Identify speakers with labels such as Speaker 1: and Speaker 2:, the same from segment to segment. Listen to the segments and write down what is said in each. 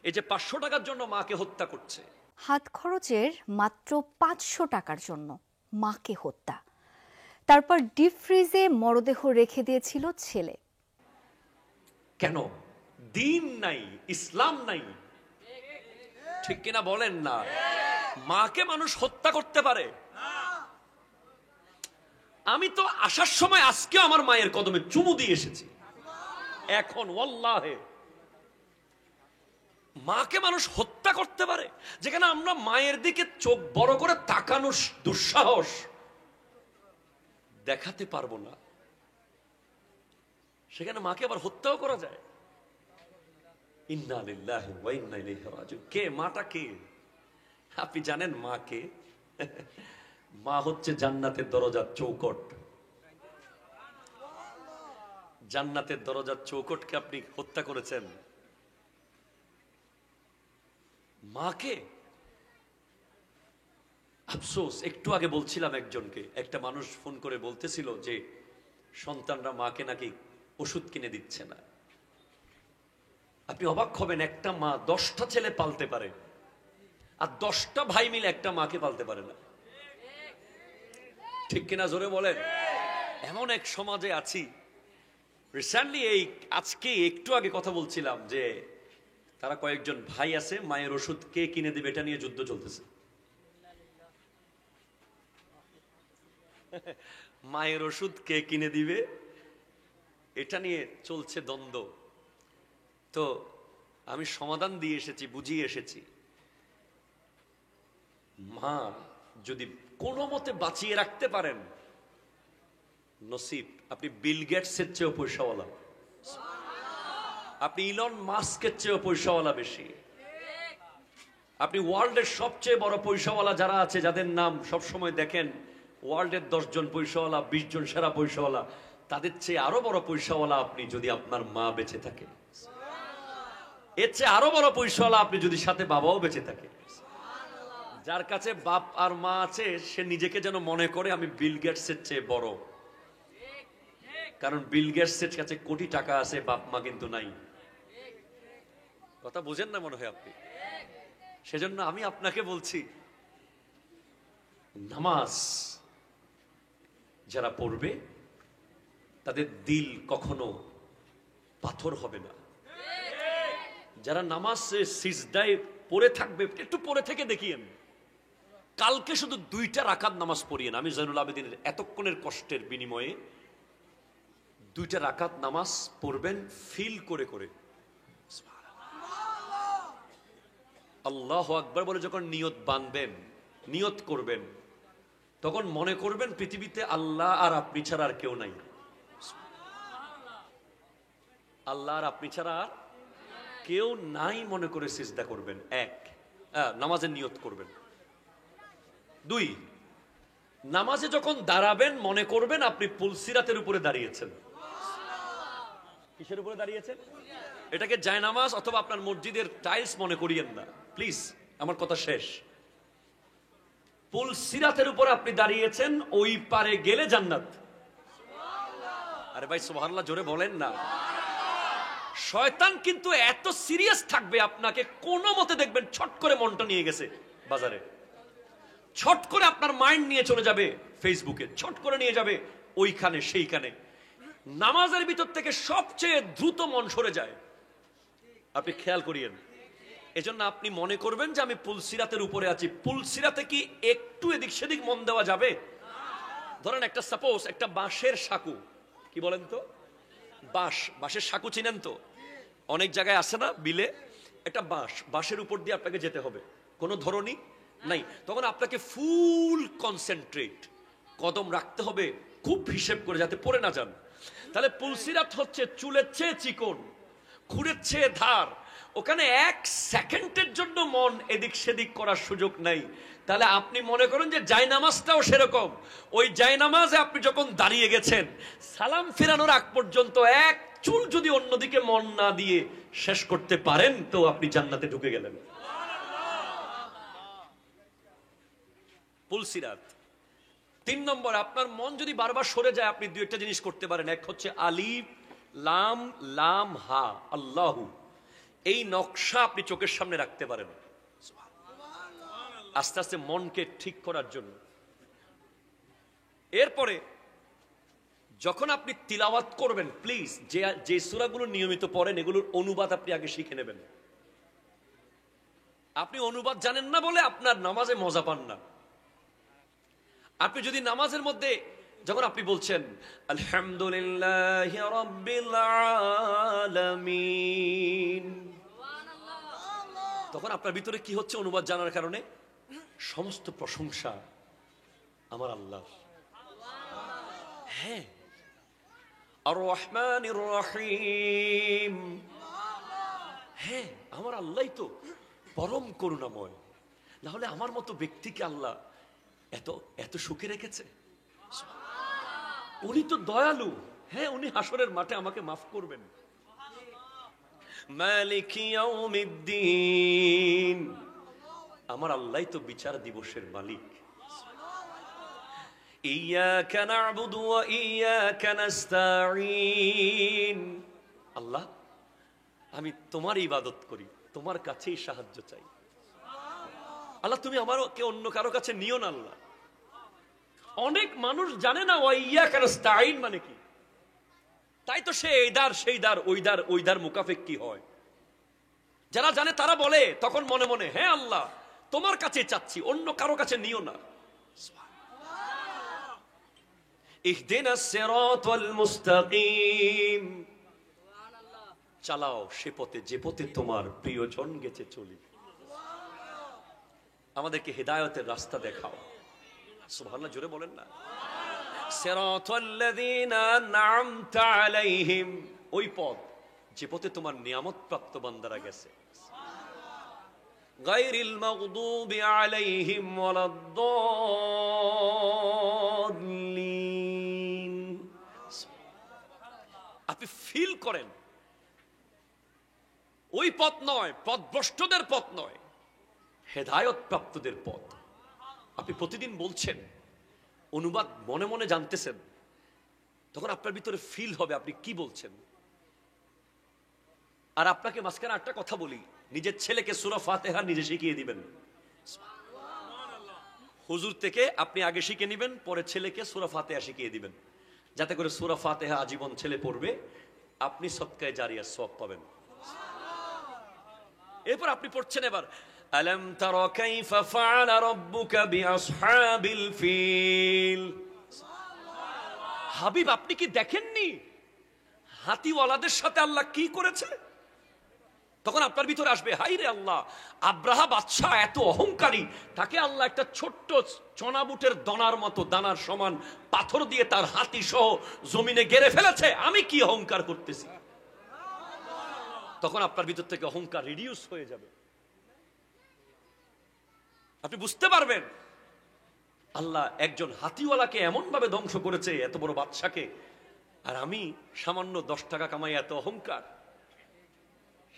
Speaker 1: এই যে 500 টাকার জন্য মাকে হত্যা করছে,
Speaker 2: হাত খরচের মাত্র 500 টাকার জন্য মাকে হত্যা, তারপর ডিপ ফ্রিজে মরদেহ রেখে দিয়েছিল ছেলে।
Speaker 1: কেন? দিন নাই, ইসলাম নাই, ঠিক কিনা বলেন না? মাকে মানুষ হত্যা করতে পারে? আমি তো আসার সময় আজকে আমার মায়ের কদমে চুমু দিয়ে এসেছি। এখন ওয়াল্লাহে মাকে মানুষ হত্যা করতে পারে? যেখানে আমরা মায়ের দিকে চোখ বড় করে তাকানো দুঃসাহস দেখাতে পারবো না, সেখানে মাকে আবার হত্যাও করা যায়। ইন্না লিল্লাহি ওয়া ইন্না ইলাইহি রাজিউন। কে মাটা? কে আপনি জানেন মা কে? মা হচ্ছে জান্নাতের দরজার চৌকট। জান্নাতের দরজার চৌকটকে আপনি হত্যা করেছেন। মাকে আফসোস, একটু আগে বলছিলাম একজনকে, একটা মানুষ ফোন করে বলতেছিল যে সন্তানরা মাকে নাকি ওষুধ কিনে দিচ্ছে না। আপনি অবাক হবেন, একটা মা 10টা ছেলে পালতে পারে, আর 10টা ভাই মিলে একটা মাকে পালতে পারে না। ঠিক কিনা জোরে বলেন? এমন এক সমাজে আছি। রিসেন্টলি আজকে একটু আগে কথা বলছিলাম যে তারা কয়েকজন ভাই আছে, মায়ের ওষুধ কে কিনে দিবে এটা নিয়ে যুদ্ধ চলতেছে। মায়ের ওষুধ কে কিনে দিবে এটা নিয়ে চলছে দ্বন্দ্ব। তো আমি সমাধান দিয়ে এসেছি, বুঝিয়ে এসেছি, মা যদি কোনো মতে বাঁচিয়ে রাখতে পারেন নসিব। আপনি বিল গেটসের চেয়েও পয়সাওয়ালা, আপনি ইলন মাস্কের চেয়েও পয়সাওয়ালা বেশি, আপনি ওয়ার্ল্ডের সবচেয়ে বড় পয়সাওয়ালা যারা আছে, যাদের নাম সবসময় দেখেন ওয়ার্ল্ডের 10 জন পয়সাওয়ালা, 20 জন সেরা পয়সাওয়ালা, তাদের চেয়ে আরো বড় পয়সাওয়ালা আপনি যদি আপনার মা বেঁচে থাকে। এর চেয়ে আরো বড় পয়সাওয়ালা আপনি যদি সাথে বাবাও বেঁচে থাকে। যার কাছে বাপ আর মা আছে সে নিজেকে যেন মনে করে আমি বিল গেটসের চেয়ে বড়, কারণ বিল গেটসের কাছে কোটি টাকা আছে, বাপ মা কিন্তু নাই। কথা বুঝেন না মনে হয় আপনি? সেজন্য আমি আপনাকে বলছি, নামাজ যারা পড়বে তাদের দিল কখনো পাথর হবে না। যারা নামাজ সিজদায় পড়ে থাকবে, একটু পড়ে থেকে দেখিয়েন, কালকে শুধু 2টা রাকাত নামাজ পড়িয়েন। আমি জয়নুল আবেদিনের এতক্ষণের কষ্টের বিনিময়ে 2টা রাকাত নামাজ পড়বেন ফিল করে করে। আল্লাহু আকবার বলে যখন নিয়ত বাঁধবেন, নিয়ত করবেন, তখন মনে করবেন পৃথিবীতে আল্লাহ আর আপনি ছাড়া আর কেউ নাই। আল্লাহ আর আপনি ছাড়া আর কেউ নাই মনে করে সিজদা করবেন। নামাজের নিয়ত করবেন। 2, নামাজে যখন দাঁড়াবেন মনে করবেন আপনি পুলসিরাতের উপরে দাঁড়িয়েছেন। কিসের উপরে দাঁড়িয়েছেন? এটাকে জায়নামাজ অথবা আপনার মসজিদের টাইলস মনে করিয়েন না প্লিজ, আমার কথা শেষ। পুলসিরাতের উপরে আপনি দাঁড়িয়েছেন, ওই পারে গেলে জান্নাত। আরে ভাই সুবহানাল্লাহ জোরে বলেন না। শয়তান কিন্তু এত সিরিয়াস থাকবে আপনাকে, কোনো মতে দেখবেন ছট করে মনটা নিয়ে গেছে বাজারে, ছট করে আপনার মাইন্ড নিয়ে চলে যাবে ফেসবুকে, ছট করে নিয়ে যাবে ওইখানে সেইখানে। নামাজের ভিতর থেকে সবচেয়ে দ্রুত মন সরে যায়, আপনি খেয়াল করিয়েন। এজন্য আপনি মনে করবেন যে আমি পুলসিরাতের উপরে আছি। পুলসিরাতে কি একটু এদিক সেদিক মন দেওয়া যাবে? ধরেন একটা সাপোজ একটা বাঁশের সাঁকু, কি বলেন তো, বাঁশের সাঁকু চিনেন তো? অনেক জায়গায় আছে না বিলে, একটা বাঁশের উপর দিয়ে আপনাকে যেতে হবে, কোনো ধরনী নাই। তখন আপনাকে ফুল কনসেন্ট্রেট কদম রাখতে হবে, খুব হিসেব করে যাতে পড়ে না যান। তাহলে পুলসিরাত হচ্ছে চুলের চেয়ে চিকন, খুরের চেয়ে ধার, ওখানে 1 সেকেন্ডের জন্য মন এদিক সেদিক করার সুযোগ নাই। তাহলে আপনি মনে করেন যে জায়নামাজটাও সেরকম। ওই জায়নামাজে আপনি যখন দাঁড়িয়ে গেছেন, সালাম ফেরানোর আগ পর্যন্ত 1 চুল যদি অন্যদিকে মন না দিয়ে শেষ করতে পারেন তো আপনি জান্নাতে ঢুকে গেলেন। পুলসিরাত। 3 নম্বর, আপনার মন যদি বারবার সরে যায় আপনি 2টা জিনিস করতে পারেন। এক হচ্ছে আলিফ লাম হা, আল্লাহু। এই নকশা আপনি চোখের সামনে রাখতে পারেন আস্তে আস্তে মনকে ঠিক করার জন্য। এরপরে যখন আপনি তিলাওয়াত করবেন, প্লিজ যে সূরাগুলো নিয়মিত পড়েন এগুলোর অনুবাদ আপনি আগে শিখে নেবেন। আপনি অনুবাদ জানেন না বলে আপনার নামাজে মজা পান না। আপনি যদি নামাজের মধ্যে যখন আপনি বলছেন আলহামদুলিল্লাহি রাব্বিল আলামিন, তখন আপনার ভিতরে কি হচ্ছে অনুবাদ জানার কারণে? সমস্ত প্রশংসা আমার আল্লাহ। হ্যাঁ, আর রহমানির রহিম, হ্যাঁ আমার আল্লাহই তো পরম করুণাময়, না হলে আমার মতো ব্যক্তিকে আল্লাহ এত এত সুখে রেখেছে। উনি তো দয়ালু, হ্যাঁ উনি হাসরের মাঠে আমাকে মাফ করবেন। মালিক ইয়াউমিদ্দিন, আমার আল্লাহই তো বিচার দিবসের মালিক। ইয়াকা না'বুদু ওয়া ইয়াকা নাস্তাঈন, আল্লাহ আমি তোমার ইবাদত করি, তোমার কাছেই সাহায্য চাই। আল্লাহ তুমি আমাকে অন্য কারো কাছে নিও না। আল্লাহ, অনেক মানুষ জানে না ওয়া ইয়াকা নাস্তাঈন মানে কি, তাই তো সে এইদার সেইদার ওইদার ওইদার মুকাফেক কি হয়। যারা জানে তারা বলে তখন মনে মনে, হ্যাঁ আল্লাহ তোমার কাছে চাচ্ছি, অন্য কারো কাছে নিও না। ইহদিনাস সিরাতাল মুস্তাকিম, চালাও সে পথে যে পথে তোমার প্রিয়জন গেছে চলি। আমাদেরকে হেদায়েতের রাস্তা দেখাও। সুবহানাল্লাহ, জোরে বলেন না। সিরাতাল্লাযীনা আন'আমতা আলাইহিম, ওই পথ যে পথে তোমার নিয়ামত প্রাপ্ত বান্দারা গেছে। গায়রিল মাগদুবি আলাইহিম ওয়ালাদ-দাল্লিন। আপনি ফিল করেন ওই পথ নয়, পথভ্রষ্টদের পথ নয়, হেদায়েত প্রাপ্তদের পথ। আপনি প্রতিদিন বলছেন, অনুবাদ মনে মনে জানতেছেন, তখন আপনার ভিতরে ফিল হবে আপনি কি বলছেন। আর আপনাকে মাঝখানে একটা কথা বলি, নিজের ছেলেকে সূরা ফাতিহা নিজে শিখিয়ে দিবেন। হুজুর থেকে আপনি আগে শিখে নেবেন, পরে ছেলেকে সূরা ফাতিহা শিখিয়ে দিবেন, যাতে করে সূরা ফাতিহা আজীবন ছেলে পড়বে, আপনি সদকায়ে জারিয়া সওয়াব পাবেন। এরপর আপনি পড়ছেন এবার আলাম তারা কাইফা ফাআলা রাব্বুকা বিআসহাবিল ফিল। হাবিব আপনি কি দেখেননি হাতিওয়ালাদের সাথে আল্লাহ কি করেছে? তখন আপনার ভিতরে আসবে, হাই রে আল্লাহ, আব্রাহা বাদশাহ এত অহংকারী, তাকে আল্লাহ একটা ছোট্ট চনাবুটের দানার মতো, দানার সমান পাথর দিয়ে তার হাতি সহ জমিনে গেড়ে ফেলেছে, আমি কি অহংকার করতেছি। তখন আপনার ভিতর থেকে অহংকার রিডিউস হয়ে যাবে। আপনি বুঝতে পারবেন আল্লাহ একজন হাতিওয়ালাকে এমন ভাবে ধ্বংস করেছে, এত বড় বাদশাকে, আর আমি সামান্য 10 টাকা কামাই এত অহংকার,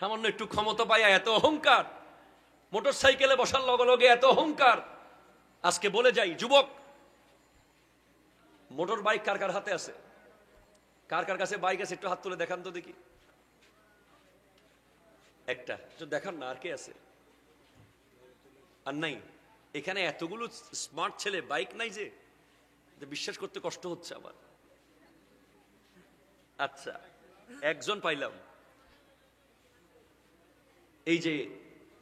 Speaker 1: সামান্য একটু ক্ষমতা পাইয়া এত অহংকার, মোটর সাইকেলে বসার লগে লগে এত অহংকার। আজকে বলে যাই, যুবক, মোটর বাইক কার কার হাতে আছে? কার কার কাছে বাইক আছে? একটু হাত তুলে দেখান তো দেখি। একটা দেখান না, আর কে আছে? আর নাই? এখানে এতগুলো স্মার্ট ছেলে, বাইক নাই যে বিশ্বাস করতে কষ্ট হচ্ছে আমার। আচ্ছা, একজন পাইলাম। এই যে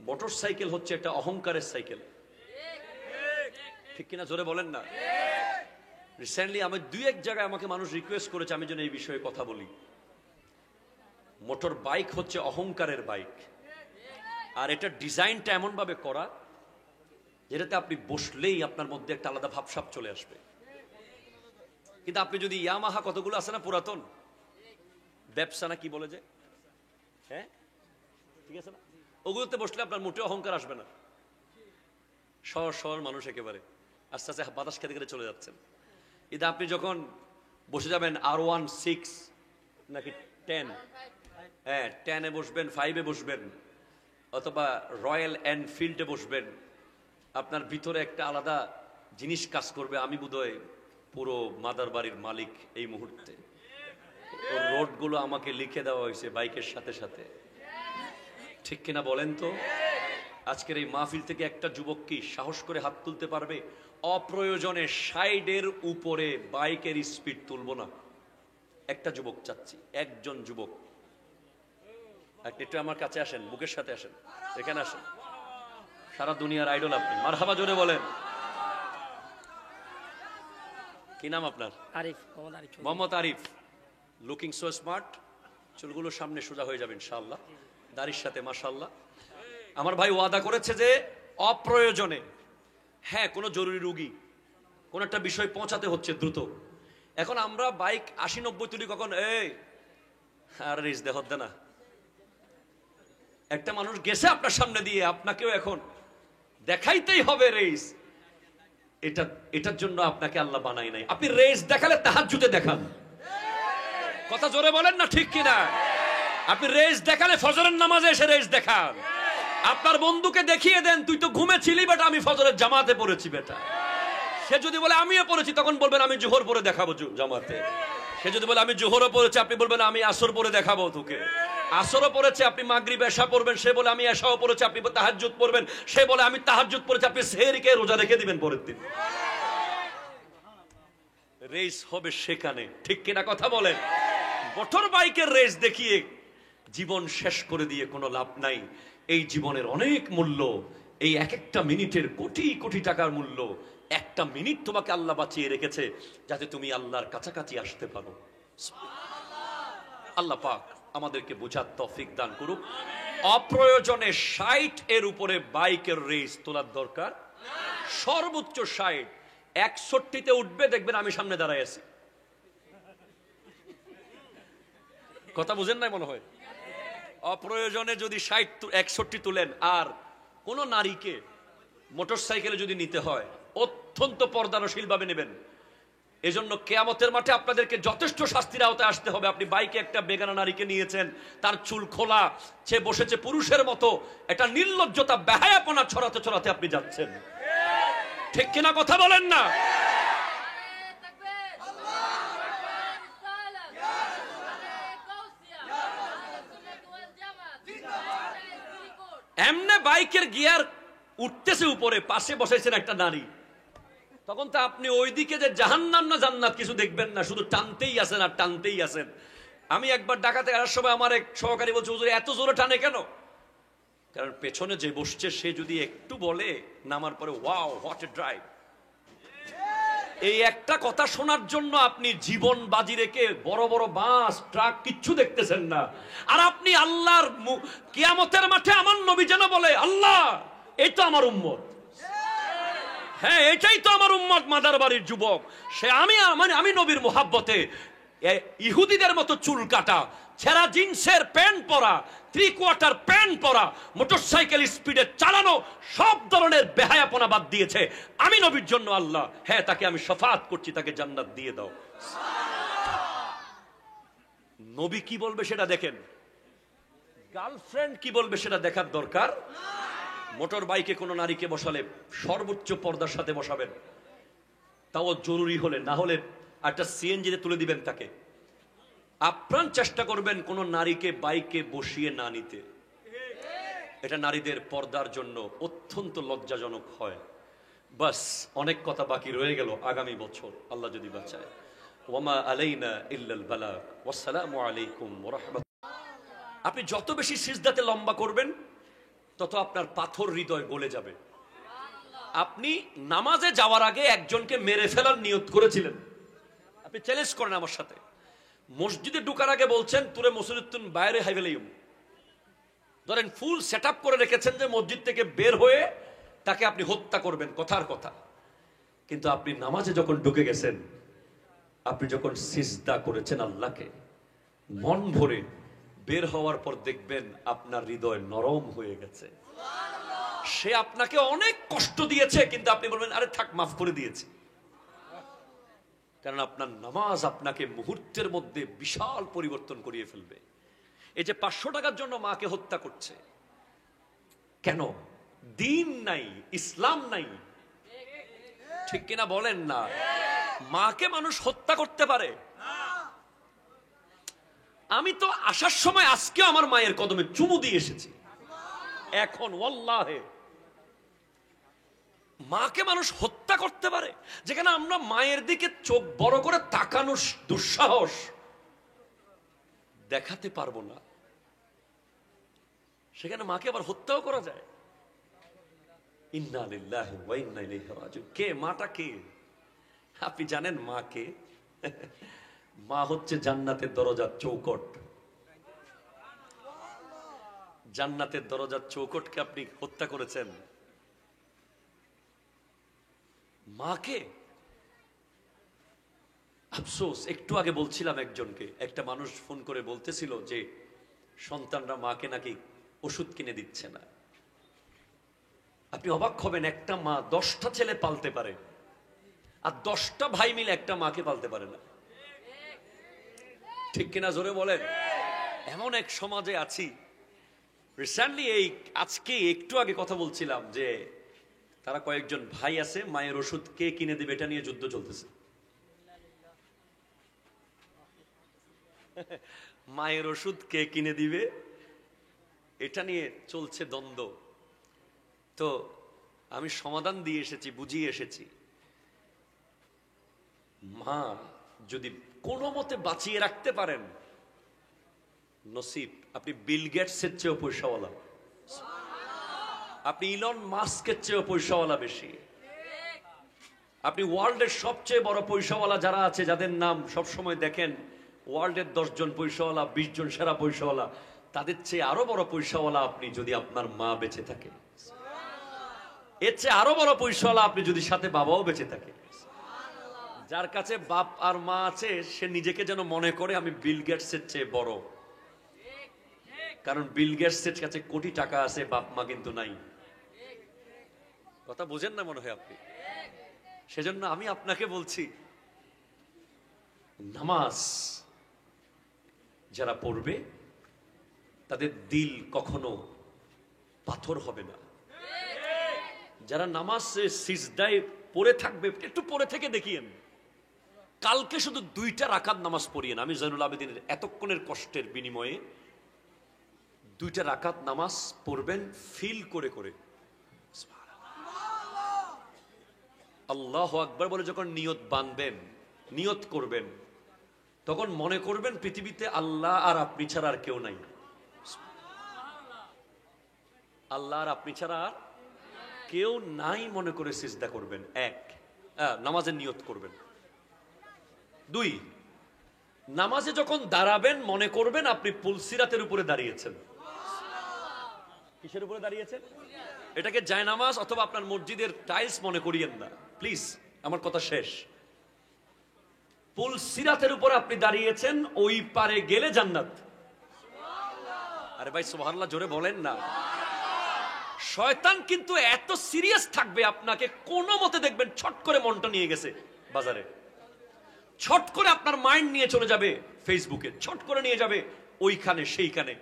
Speaker 1: মোটর সাইকেল হচ্ছে একটা অহংকারের সাইকেল, ঠিক কিনা? জোরে বলেন না। রিসেন্টলি আমি 2-1 জায়গায় আমাকে মানুষ রিকোয়েস্ট করেছে আমি যেন এই বিষয়ে কথা বলি। মোটর বাইক হচ্ছে অহংকারের বাইক, আর এটা ডিজাইনটা এমন ভাবে করা যেটাতে আপনি বসলেই আপনার মধ্যে একটা আলাদা ভাবসাব চলে আসবে। কিন্তু আপনি যদি ইয়ামাহা কতগুলো আছে না পুরাতন, ব্যবসা না কি বলে যে, হ্যাঁ ঠিক আছে না, ওগুলোতে বসলে আপনার মোটে অহংকার আসবে না। শহর শহর মানুষ একেবারে আস্তে আস্তে বাতাস খেতে খেতে চলে যাচ্ছেন। কিন্তু আপনি যখন বসে যাবেন R16 নাকি 10, হ্যাঁ 10-এ বসবেন, 5-এ বসবেন, অথবা রয়্যাল এনফিল্ডে বসবেন, আপনার ভিতরে একটা আলাদা জিনিস কাজ করবে। আমি বোধহয় পুরো মাদার বাড়ির মালিক এই মুহূর্তে। রোডগুলো আমাকে লিখে দেওয়া হয়েছে বাইকের সাথে সাথে। ঠিক কিনা বলেন তো? আজকের এই মাহফিল থেকে একটা যুবক কি সাহস করে হাত তুলতে পারবে অপ্রয়োজনে সাইডের উপরে বাইকের স্পিড তুলবো না? একটা যুবক চাচ্ছি, একজন যুবক। একটু আমার কাছে আসেন, বুকের সাথে আসেন, এখানে আসেন। সারা দুনিয়ার আইডল আপনি, মারহাবা জোরে বলেন। কি নাম আপনার?
Speaker 3: Arif,
Speaker 1: Mohammad Arif. Looking so smart. চুলগুলো সামনে সোজা হয়ে যাবে ইনশাআল্লাহ, দাড়ির সাথে মাশাআল্লাহ। আমার ভাই ওয়াদা করেছে যে অপ্রয়োজনে, হ্যাঁ কোনো জরুরি রুগী, কোন একটা বিষয় পৌঁছাতে হচ্ছে দ্রুত। এখন আমরা বাইক 80-90 তুলি, কখন এই আর রেস দেখাতে না। একটা মানুষ গেছে আপনার সামনে দিয়ে, আপনাকেও এখন দেখাইতেই হবে রেস। এটার জন্য আপনাকে আল্লাহ বানাই নাই। আপনি রেস দেখালে তাহাজ্জুদে দেখান। কথা জোরে বলেন না ঠিক কিনা? আপনি রেস দেখালে ফজরের নামাজে এসে রেস দেখান। আপনার বন্ধুকে দেখিয়ে দেন তুই তো ঘুমেছিলি, বাট আমি ফজরের জামাতে পড়েছি বেটা। সে যদি বলে আমিও পড়েছি, তখন বলবেন আমি জোহর পরে দেখাবো জামাতে। সে যদি বলে আমি জোহরও পড়েছি, আপনি বলবেন আমি আসর পরে দেখাবো তোকে। আসরও পড়েছে, আপনি মাগরিব এশা পড়বেন। সে বলে আমি এশাও পড়েছি, আপনি তাহাজ্জুদ পড়বেন। সে বলে আমি তাহাজ্জুদ পড়েছি, আপনি সেহরিকে রোজা রেখে দিবেন পরের দিন। রেস হবে সেখানে, ঠিক কিনা কথা বলেন? মোটর বাইকের রেস দেখিয়ে জীবন শেষ করে দিয়ে কোনো লাভ নাই। এই জীবনের অনেক মূল্য, এই এক একটা মিনিটের কোটি কোটি টাকার মূল্য। একটা মিনিট তোমাকে আল্লাহ বাঁচিয়ে রেখেছে যাতে তুমি আল্লাহর কাছাকাছি আসতে পারো। আল্লাহ পাক আমাদেরকে বোঝার তৌফিক দান করুক। অপ্রয়োজনে 60 এর উপরে বাইকের রেস তোলার দরকার। সর্বোচ্চ 60, 61তে উঠবে, দেখবেন আমি সামনে দাঁড়ায় আছি। কথা বুঝেন নাই মনে হয়? অপ্রয়োজনে যদি 60-61 তুলেন, আর কোন নারীকে মোটর সাইকেলে যদি নিতে হয় অত্যন্ত পর্দানশীল ভাবে নেবেন। এজন্য কিয়ামতের মাঠে আপনাদেরকে যথেষ্ট শাস্তির আওতায় আসতে হবে। আপনি বাইকে একটা বেগানা নারীকে নিয়েছেন, তার চুল খোলা, সে বসেছে পুরুষের মতো, এটা নির্লজ্জতা বেহায়াপনা ছড়াতে ছড়াতে আপনি যাচ্ছেন। ঠিক কিনা কথা বলেন না? এমনে বাইকের গিয়ার উঠতেছে উপরে, পাশে বসাইছেন একটা নারী, তখন তো আপনি ওইদিকে যে জাহান্নাম না জান্নাত কিছু দেখবেন না, শুধু টানতেই আছেন আর টানতেই আছেন। আমি একবার ঢাকাতে আসার সময় আমার এক সহকারী বলছে, হুজুর এত জোরে টানে কেন? কারণ পেছনে যে বসছে সে যদি একটু বলে নামার পরে ওয়াও হোয়াট এ ড্রাইভ, এই একটা কথা শোনার জন্য আপনি জীবন বাজি রেখে বড় বড় বাস ট্রাক কিচ্ছু দেখতেছেন না। আর আপনি আল্লাহর কিয়ামতের মাঠে আমার নবী যেন বলে, আল্লাহ এই তো আমার উম্মত, হ্যাঁ এটাই তো আমার উম্মত, মাদার বাড়ির যুবক। সে আমি নবীর মোহাব্বতে ইহুদিদের মতো চুল কাটা, ছেঁড়া জিন্সের প্যান্ট পরা, 3/4 প্যান্ট পরা, মোটরসাইকেল স্পিডে চালানো, সব ধরনের বেহায়াপনা বাদ দিয়েছে আমি নবীর জন্য। আল্লাহ হ্যাঁ তাকে আমি শাফাত করছি, তাকে জান্নাত দিয়ে দাও। নবী কি বলবে সেটা দেখেন, গার্লফ্রেন্ড কি বলবে সেটা দেখার দরকার। মোটর বাইকে কোনো নারীকে বসালে সর্বোচ্চ পর্দার সাথে বসাবেন, তাও জরুরি হলে, না হলে একটা সিএনজিতে তুলে দিবেন তাকে। আপ্রাণ চেষ্টা করবেন কোন নারীকে বাইকে বসিয়ে না নিতে। এটা নারীদের পর্দার জন্য অত্যন্ত লজ্জাজনক হয়। বাস অনেক কথা বাকি রয়ে গেল আগামী বছর, আল্লাহ যদি বাঁচায়। ওয়ামা আলাইনা ইল্লাল বালাগ। ওয়াসসালামু আলাইকুম ওয়া রাহমাতুল্লাহ। আপনি যত বেশি সিজদাতে লম্বা করবেন তত আপনার পাথর হৃদয় গলে যাবে। আপনি নামাজে যাওয়ার আগে একজনকে মেরে ফেলার নিয়ত করেছিলেন, আপনি চ্যালেঞ্জ করেন আমার সাথে। মসজিদে ঢোকার আগে বলছেন তুরে মসজিদুন বাইরে হাইবেলাইম, ধরেন ফুল সেটআপ করে রেখেছেন যে মসজিদ থেকে বের হয়ে তাকে আপনি হত্যা করবেন, কথার কথা। কিন্তু আপনি নামাজে যখন ঢুকে গেছেন, আপনি যখন সিজদা করেছেন আল্লাহকে মন ভরে, বের হওয়ার পর দেখবেন আপনার হৃদয় নরম হয়ে গেছে। সে আপনাকে অনেক কষ্ট দিয়েছে, কিন্তু আপনি বলবেন আরে থাক মাফ করে দিয়েছি। কারণ আপনার নামাজ আপনাকে মুহূর্তের মধ্যে বিশাল পরিবর্তন করিয়ে ফেলবে। এই যে 500 টাকার জন্য মাকে হত্যা করছে কেন? দিন নাই, ইসলাম নাই, ঠিক কিনা বলেন না? মাকে মানুষ হত্যা করতে পারে? আমি তো আসার সময় আজকে আমার মায়ের কদমে চুমু দিয়ে এসেছি। এখন ওয়াল্লাহে মাকে মানুষ হত্যা করতে পারে, যেখানে আমরা মায়ের দিকে চোখ বড় করে তাকানোর দুঃসাহস দেখাতে পারবো না, সেখানে মাকে আবার হত্যাও করা যায়। ইন্না লিল্লাহি ওয়া ইন্না ইলাইহি রাজিউন। কে মাটা? কে আপনি জানেন মা কে? মা হচ্ছে জান্নাতের দরজার চৌকট। জান্নাতের দরজার চৌকটকে আপনি হত্যা করেছেন। মাকে আফসোস, একটু আগে বলছিলাম একজনকে, একটা মানুষ ফোন করে বলতেছিল যে সন্তানরা মাকে নাকি ওষুধ কিনে দিচ্ছে না। আপনি অবাক হবেন, একটা মা 10টা ছেলে পালতে পারে, আর 10টা ভাই মিলে একটা মাকে পালতে পারে না। ঠিক কিনা জোরে বলেন? এমন এক সমাজে আছি। রিসেন্টলি আজকে একটু আগে কথা বলছিলাম যে তারা কয়েকজন ভাই আছে, মায়ের ওষুধ কে কিনে দেবে এটা নিয়ে যুদ্ধ চলতেছে। মায়ের ওষুধ কে কিনে দিবে এটা নিয়ে চলছে দ্বন্দ্ব। তো আমি সমাধান দিয়ে এসেছি, বুঝিয়ে এসেছি, মা যদি কোনো মতে বাঁচিয়ে রাখতে পারেন নসিব। আপনি বিল গেটসের চেয়েও পয়সাওয়ালা, আপনি ইলন মাস্কের চেয়েও পয়সাওয়ালা বেশি, আপনি ওয়ার্ল্ডের সবচেয়ে বড় পয়সাওয়ালা যারা আছে, যাদের নাম সবসময় দেখেন ওয়ার্ল্ডের 10 জন পয়সাওয়ালা, 20 জন সেরা পয়সাওয়ালা, তাদের চেয়ে আরো বড় পয়সাওয়ালা আপনি যদি আপনার মা বেঁচে থাকে। এর চেয়ে আরো বড় পয়সাওয়ালা আপনি যদি সাথে বাবাও বেঁচে থাকে। যার কাছে বাপ আর মা আছে সে নিজেকে যেন মনে করে আমি বিল গেটসের চেয়ে বড়, কারণ বিল গেটসের কাছে কোটি টাকা আছে, বাপ মা কিন্তু নাই। কথা বুঝেন না মনে হয় আপনি। সেজন্য আমি আপনাকে বলছি, নামাজ যারা পড়বে তাদের দিল কখনো পাথর হবে না। যারা নামাজ সিজদায় পড়ে থাকবে, একটু পড়ে থেকে দেখিয়েন, কালকে শুধু 2টা রাকাত নামাজ পড়িয়েন। আমি জয়নুল আবেদিনের এতক্ষণের কষ্টের বিনিময়ে 2টা রাকাত নামাজ পড়বেন, ফিল করে করে আল্লাহু আকবার বলে যখন নিয়ত বাঁধবেন, নিয়ত করবেন, তখন মনে করবেন পৃথিবীতে আল্লাহ আর আপনি ছাড়া আর কেউ নাই। আল্লাহ আর আপনি ছাড়া আর কেউ নাই মনে করে সিজদা করবেন। নামাজের নিয়ত করবেন। 2, নামাজে যখন দাঁড়াবেন মনে করবেন আপনি পুলসিরাতের উপরে দাঁড়িয়েছেন। কিসের উপরে দাঁড়িয়েছেন? এটাকে জায়নামাজ অথবা আপনার মসজিদের টাইলস মনে করিয়েন না প্লিজ, আমার কথা শেষ। পুলসিরাতের উপরে আপনি দাঁড়িয়েছেন, ওই পারে গেলে জান্নাত। আরে ভাই সুবহানাল্লাহ জোরে বলেন না। শয়তান কিন্তু এত সিরিয়াস থাকবে, আপনাকে কোনো মতে দেখবেন ছট করে মনটা নিয়ে গেছে বাজারে, ছট করে আপনার মাইন্ড নিয়ে চলে যাবে ফেসবুকে, ছট করে নিয়ে যাবে ওইখানে সেইখানে।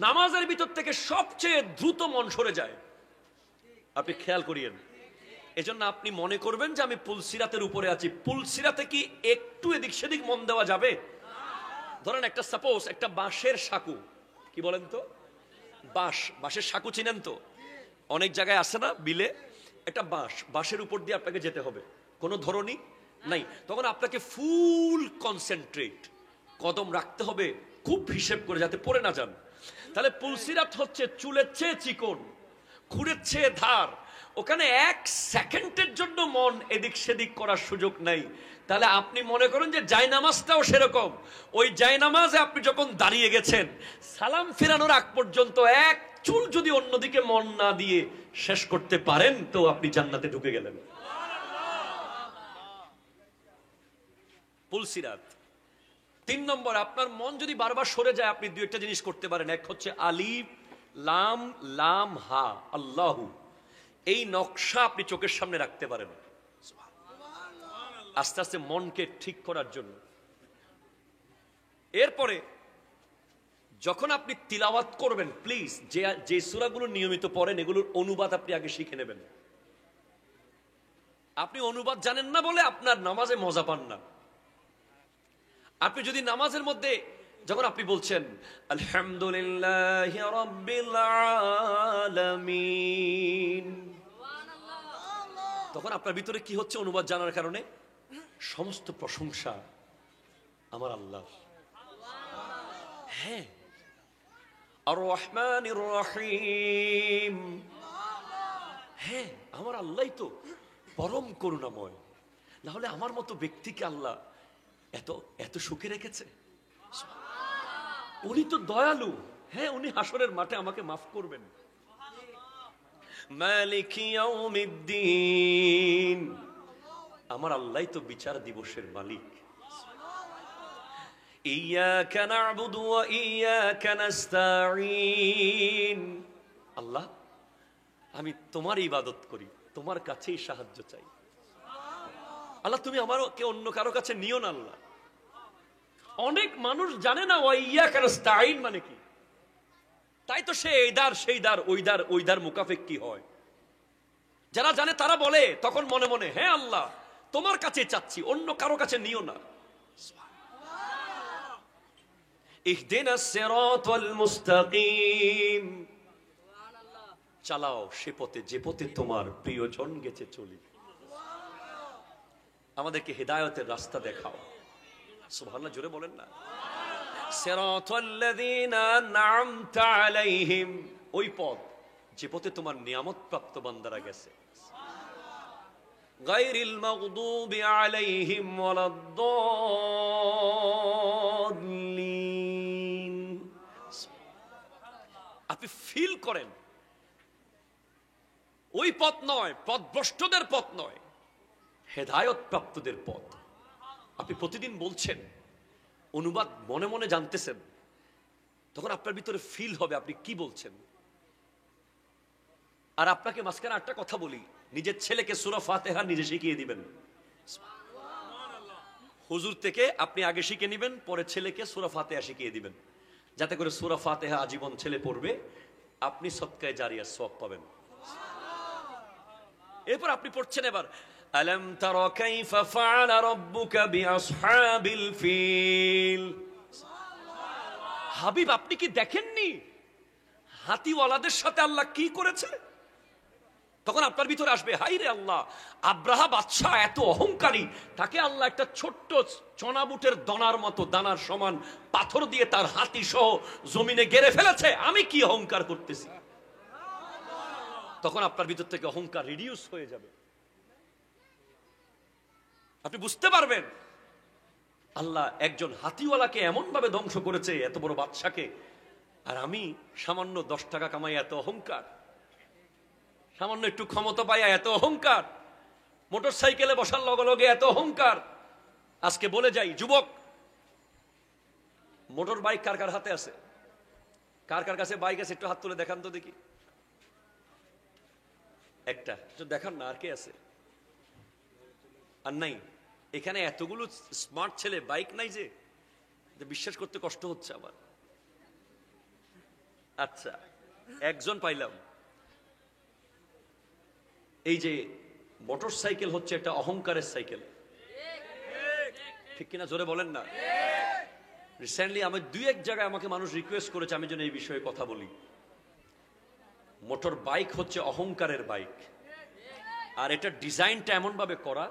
Speaker 1: নামাজের ভিতর থেকে সবচেয়ে দ্রুত মন সরে যায়, আপনি খেয়াল করিয়েন। এজন্য আপনি মনে করবেন যে আমি পুলসিরাতের উপরে আছি। পুলসিরাতে কি একটু এদিক সেদিক মন দেওয়া যাবে? ধরেন একটা সাপোজ একটা বাঁশের সাঁকু, কি বলেন তো, বাঁশের সাঁকু চিনেন তো? অনেক জায়গায় আছে না বিলে, একটা বাঁশের উপর দিয়ে আপনাকে যেতে হবে, কোনো ধরনী নাই। তখন আপনাকে ফুল কনসেন্ট্রেট কদম রাখতে হবে, খুব হিসেব করে যাতে পড়ে না যান। তাহলে পুলসিরাত হচ্ছে চুলের চেয়ে চিকন, খুঁড়ের চেয়ে ধার, ওখানে 1 সেকেন্ডের জন্য মন এদিক সেদিক করার সুযোগ নাই। তাহলে আপনি মনে করেন যে জায়নামাজটাও সেরকম। ওই জায়নামাজে আপনি যখন দাঁড়িয়ে গেছেন, সালাম ফেরানোর আগ পর্যন্ত 1 চুল যদি অন্যদিকে মন না দিয়ে শেষ করতে পারেন তো আপনি জান্নাতে ঢুকে গেলেন। পুলসিরাত। 3 নম্বর, আপনার মন যদি বারবার সরে যায় আপনি 2টা জিনিস করতে পারেন। এক হচ্ছে আলিফ লাম লাম হা আল্লাহু, এই নকশা আপনি চোখের সামনে রাখতে পারেন আস্তে আস্তে মনকে ঠিক করার জন্য। এরপরে যখন আপনি তিলাওয়াত করবেন, প্লিজ যে সূরাগুলো নিয়মিত পড়েন এগুলোর অনুবাদ আপনি আগে শিখে নেবেন। আপনি অনুবাদ জানেন না বলে আপনার নামাজে মজা পান না। আপনি যদি নামাজের মধ্যে যখন আপনি বলছেন আলহামদুলিল্লাহি রাব্বিল আলামিন, তখন আপনার ভিতরে কি হচ্ছে অনুবাদ জানার কারণে? সমস্ত প্রশংসা আমার আল্লাহ। হ্যাঁ, আর রহমানির রহিম, হ্যাঁ আমার আল্লাহই তো পরম করুণাময়, না হলে আমার মতো ব্যক্তিকে আল্লাহ এত এত সুখে রেখেছে। উনি তো দয়ালু, হ্যাঁ উনি হাসরের মাঠে আমাকে মাফ করবেন। মালিক ইয়াউমিদ্দিন, আমার আল্লাহই তো বিচার দিবসের মালিক। ইয়াকা না'বুদু ওয়া ইয়াকা নাস্তাঈন, আল্লাহ আমি তোমার ইবাদত করি, তোমার কাছেই সাহায্য চাই। আল্লাহ তুমি আমাকে অন্য কারো কাছে নিও না আল্লাহ। অনেক মানুষ জানে না ওয়া ইয়াকা নাস্তাঈন মানে কি, তাই তো সে এইদার সেইদার ওইদার ওইদার মুকাফেক কি হয়। যারা জানে তারা বলে তখন মনে মনে, হ্যাঁ আল্লাহ তোমার কাছে চাচ্ছি, অন্য কারো কাছে নিও না। ইহদিনাস সিরাতাল মুস্তাকিম, চালাও সে পথে যে পথে তোমার প্রিয়জন গেছে চলি। আমাদেরকে হেদায়েতের রাস্তা দেখাও। সুবহানাল্লাহ, জোরে বলেন না। সিরাতাল্লাযীনা আন'আমতা আলাইহিম, ওই পথ যে পথে তোমার নিয়ামত প্রাপ্ত বান্দারা গেছে। গায়রিল মাগদুবি আলাইহিম ওয়ালাদ-দাল্লিন। আপনি ফিল করেন ওই পথ নয়, পথভ্রষ্টদের পথ নয়, হেদায়েত প্রাপ্তদের পথ। আপনি প্রতিদিন বলছেন, অনুবাদ মনে মনে জানতেছেন, তখন আপনার ভিতরে ফিল হবে আপনি কি বলছেন। আর আপনাকে মাঝখানে একটা কথা বলি, নিজের ছেলেকে সূরা ফাতিহা নিজে শিখিয়ে দিবেন। হুজুর থেকে আপনি আগে শিখে নেবেন, পরে ছেলেকে সূরা ফাতিহা শিখিয়ে দিবেন, যাতে করে সূরা ফাতিহা আজীবন ছেলে পড়বে, আপনি সদকায়ে জারিয়া সওয়াব পাবেন। এরপর আপনি পড়ছেন এবার আলাম তারা কাইফা ফাআলা রাব্বুকা বিআসহাবিল ফিল। হাবিব আপনি কি দেখেননি হাতিওয়ালাদের সাথে আল্লাহ কি করেছে? তখন আপনার ভিতরে আসবে, হাই রে আল্লাহ, আব্রাহা বাদশাহ এত অহংকারী, তাকে আল্লাহ একটা ছোট্ট চনাবুটের দানার মতো, দানার সমান পাথর দিয়ে তার হাতি সহ জমিনে গেড়ে ফেলেছে, আমি কি অহংকার করতেছি। তখন আপনার ভিতর থেকে অহংকার রিডিউস হয়ে যাবে। আপনি বুঝতে পারবেন আল্লাহ একজন হাতিওয়ালাকে এমন ভাবে ধ্বংস করেছে, এত বড় বাদশাকে, আর আমি সামান্য 10 টাকা কামাই এত অহংকার, সামান্য একটু ক্ষমতা পাইয়া এত অহংকার, মোটর সাইকেলে বসার লগে লগে এত অহংকার। আজকে বলে যাই, যুবক, মোটর বাইক কার কার হাতে আছে? কার কার কাছে বাইক আছে? একটু হাত তুলে দেখান তো দেখি। একটা একটু দেখান না, আর কে আছে? আর নাই? এখানে এতগুলো স্মার্ট ছেলে, বাইক নাই যে বিশ্বাস করতে কষ্ট হচ্ছে আমার। আচ্ছা, একজন পাইলাম। এই যে মোটর সাইকেল হচ্ছে একটা অহংকারের সাইকেল, ঠিক কিনা? জোরে বলেন না। রিসেন্টলি আমি 2-1 জায়গায় আমাকে মানুষ রিকোয়েস্ট করেছে আমি যেন এই বিষয়ে কথা বলি। মোটর বাইক হচ্ছে অহংকারের বাইক, আর এটা ডিজাইনটা এমন ভাবে করা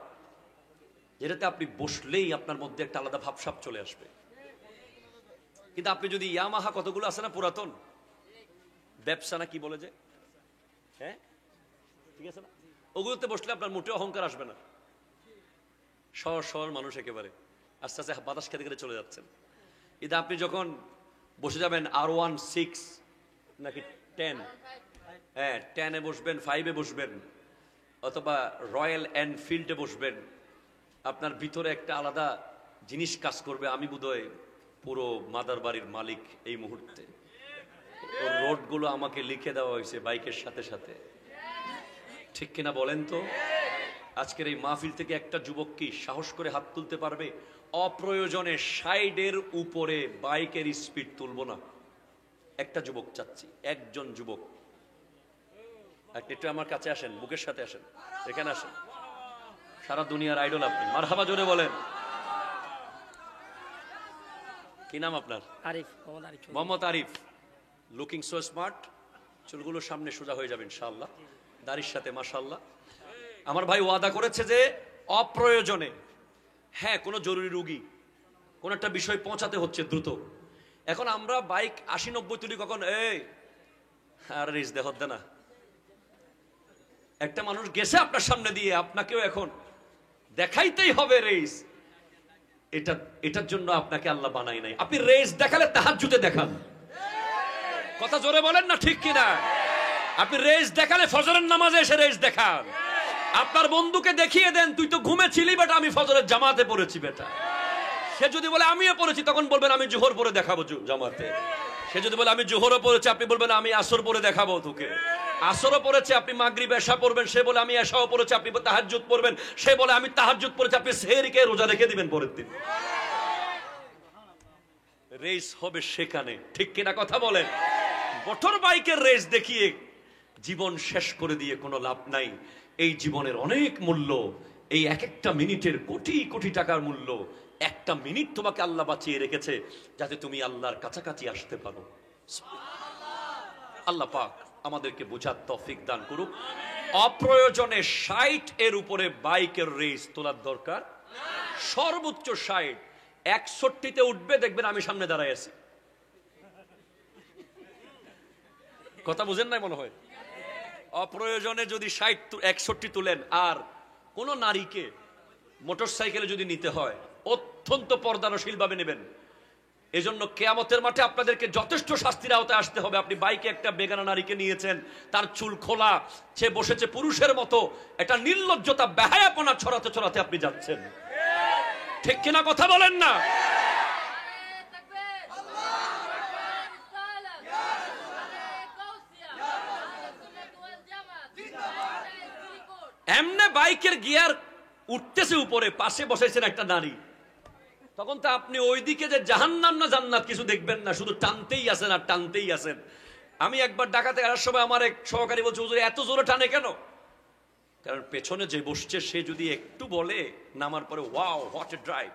Speaker 1: যেটাতে আপনি বসলেই আপনার মধ্যে একটা আলাদা ভাবসাব চলে আসবে। কিন্তু আপনি যদি ইয়ামাহা কতগুলো আছে না পুরাতন, ব্যবসা না কি বলে যে, হ্যাঁ ঠিক আছে না, ওগুলোতে বসলে আপনার মোটে অহংকার আসবে না। শহর শহর মানুষ একেবারে আস্তে আস্তে বাতাস খেতে খেতে চলে যাচ্ছেন। কিন্তু আপনি যখন বসে যাবেন R16 নাকি 10, হ্যাঁ 10-এ বসবেন, 5-এ বসবেন, অথবা রয়্যাল এনফিল্ডে বসবেন, আপনার ভিতরে একটা আলাদা জিনিস কাজ করবে। আমি বোধহয় পুরো মাদার বাড়ির মালিক এই মুহূর্তে। রোডগুলো আমাকে লিখে দেওয়া হয়েছে বাইকের সাথে সাথে, ঠিক কিনা বলেন তো? আজকের এই মাহফিল থেকে একটা যুবক কি সাহস করে হাত তুলতে পারবে অপ্রয়োজনে 60-এর উপরে বাইকের স্পিড তুলবো না? একটা যুবক চাচ্ছি, একজন যুবক। একটু আমার কাছে আসেন, বুকের সাথে আসেন, এখানে আসেন। সারা দুনিয়ার আইডল আপনি, মারহাবা জোরে বলেন। কি নাম আপনার?
Speaker 3: Arif, Mohammad Arif Chowdhury.
Speaker 1: Mohammad Arif. Looking so smart. চুলগুলো সামনে সোজা হয়ে যাবে ইনশাআল্লাহ, দাড়ির সাথে মাশাআল্লাহ। আমার ভাই ওয়াদা করেছে যে অপ্রয়োজনে, হ্যাঁ কোনো জরুরি রোগী, কোন একটা বিষয় পৌঁছাতে হচ্ছে দ্রুত, এখন আমরা বাইক 80-90 তুলি কখন এই আর রেস দেখার না, একটা মানুষ গেছে আপনার সামনে দিয়ে, আপনাকেও এখন দেখাইতেই হবে রেস। এটার জন্য আপনাকে আল্লাহ বানাই নাই। আপনি রেস দেখালে তাহাজ্জুদে দেখান, কথা জোরে বলেন না ঠিক কিনা? আপনি রেস দেখালে ফজরের নামাজে এসে রেস দেখান। আপনার বন্ধুকে দেখিয়ে দেন তুই তো ঘুমেছিলি বেটা, আমি ফজরের জামাতে পড়েছি বেটা। সে যদি বলে আমিও পড়েছি, তখন বলবেন আমি জোহর পরে দেখাবো জামাতে। সে যদি বলে আমি জোহরও পড়েছি, আপনি বলবেন আমি আসর পরে দেখাবো তোকে। আসরও পড়েছে, আপনি মাগরিব এশা পড়বেন, সে বলে আমি এশাও পড়েছি, আপনি তাহাজ্জুদ পড়বেন, সে বলে আমি তাহাজ্জুদ পড়েছি, আপনি সেহরিকে রোজা রেখে দিবেন পরের দিন। রেস হবে সেখানে, ঠিক কিনা কথা বলেন? মোটর বাইকের রেস দেখিয়ে জীবন শেষ করে দিয়ে কোনো লাভ নাই। এই জীবনের অনেক মূল্য, এই এক একটা মিনিটের কোটি কোটি টাকার মূল্য। একটা মিনিট তোমাকে আল্লাহ বাঁচিয়ে রেখেছে যাতে তুমি আল্লাহর কাছাকাছি আসতে পারো। আল্লাহ পাক আমাদেরকে বোঝার তৌফিক দান করুক। অপ্রয়োজনে 60 এর উপরে বাইকের রেস তোলার দরকার, সর্বোচ্চ 60। 61-তে উঠবে, দেখবেন আমি সামনে দাঁড়ায় আছি। কথা বুঝেন নাই মনে হয়? অপ্রয়োজনে যদি 61 তুলেন, আর কোন নারীকে মোটরসাইকেলে যদি নিতে হয় অত্যন্ত পর্দানশীল ভাবে নেবেন। এজন্য কিয়ামতের মাঠে আপনাদেরকে যথেষ্ট শাস্তির আওতায় আসতে হবে। আপনি বাইকে একটা বেগানা নারীকে নিয়েছেন, তার চুল খোলা, সে বসেছে পুরুষের মতো, এটা নির্লজ্জতা বেহায়াপনা ছড়াতে ছড়াতে আপনি যাচ্ছেন, ঠিক কিনা কথা বলেন না? এমনে বাইকের গিয়ার উঠতেছে উপরে, পাশে বসাইছেন একটা নারী, তখন তো আপনি ওইদিকে যে জাহান্নাম না জান্নাত কিছু দেখবেন না, শুধু টানতেই আছেন আর টানতেই আছেন। আমি একবার ঢাকাতে আসার সময় আমার এক সহকারী বলছে, হুজুর এত জোরে টানে কেন? কারণ পেছনে যে বসছে সে যদি একটু বলে নামার পরে ওয়াও হোয়াট এ ড্রাইভ,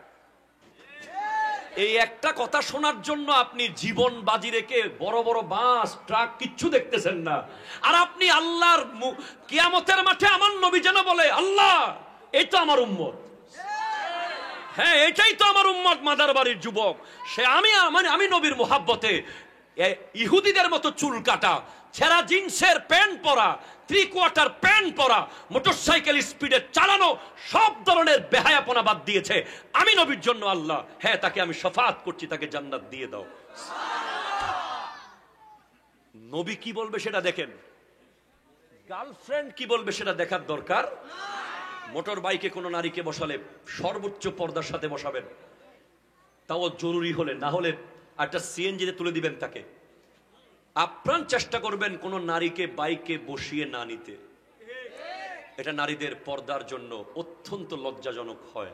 Speaker 1: এই একটা কথা শোনার জন্য আপনি জীবন বাজি রেখে বড় বড় বাস ট্রাক কিচ্ছু দেখতেছেন না। আর আপনি আল্লাহর কিয়ামতের মাঠে আমার নবী যেন বলে, আল্লাহ এই তো আমার উম্মত, হ্যাঁ এটাই তো আমার উম্মত, মাদার বাড়ির যুবক সে। আমি নবীর মোহাব্বতে ইহুদিদের মতো চুল কাটা, ছেঁড়া জিন্সের প্যান্ট পরা, 3/4 প্যান্ট পরা, মোটরসাইকেল স্পিডে চালানো, সব ধরনের বেহায়াপনা বাদ দিয়েছে আমি নবীর জন্য। আল্লাহ হ্যাঁ তাকে আমি শাফাআত করছি, তাকে জান্নাত দিয়ে দাও। নবী কি বলবে সেটা দেখেন, গার্লফ্রেন্ড কি বলবে সেটা দেখার দরকার। মোটর বাইকে কোনো নারীকে বসালে সর্বোচ্চ পর্দার সাথে বসাবেন, তাও জরুরি হলে, না হলে একটা সিএনজিতে তুলে দিবেন তাকে। আপ্রাণ চেষ্টা করবেন কোন নারীকে বাইকে বসিয়ে না নিতে, এটা নারীদের পর্দার জন্য অত্যন্ত লজ্জাজনক হয়।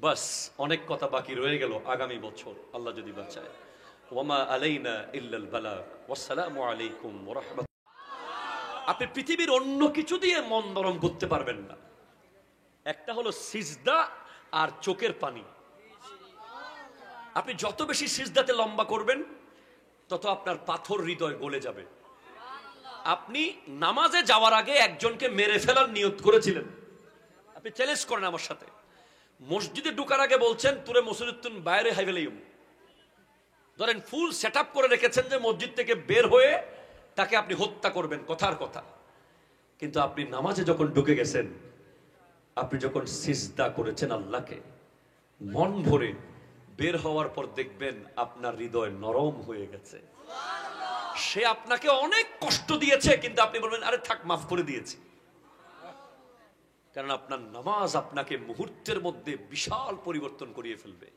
Speaker 1: বাস অনেক কথা বাকি রয়ে গেল, আগামী বছর আল্লাহ যদি বাঁচায়। ওয়ামা আলাইনা ইল্লাল বালাগ, ওয়াসসালামু আলাইকুম ওয়া রাহমাতুল্লাহ। আপনি পৃথিবীর অন্য কিছু দিয়ে মন নরম করতে পারবেন না, একটা হলো সিজদা আর চোখের পানি। আপনি যত বেশি সিজদাতে লম্বা করবেন তত আপনার পাথর হৃদয় গলে যাবে। আপনি নামাজে যাওয়ার আগে একজনকে মেরে ফেলার নিয়ত করেছিলেন, আপনি চ্যালেঞ্জ করেন আমার সাথে, মসজিদে ঢোকার আগে বলছেন তুরে মসজিদুন বাইরে হাইবেলাইম, ধরেন ফুল সেট আপ করে রেখেছেন যে মসজিদ থেকে বের হয়ে তাকে আপনি হত্যা করবেন, কথার কথা। কিন্তু আপনি নামাজে যখন ঢুকে গেছেন, আপনি যখন সিজদা করেছেন আল্লাহকে মন ভরে, বের হওয়ার পর দেখবেন আপনার হৃদয় নরম হয়ে গেছে। সে আপনাকে অনেক কষ্ট দিয়েছে, কিন্তু আপনি বলবেন আরে থাক মাফ করে দিয়েছি, কারণ আপনার নামাজ আপনাকে মুহূর্তের মধ্যে বিশাল পরিবর্তন করিয়ে ফেলবে।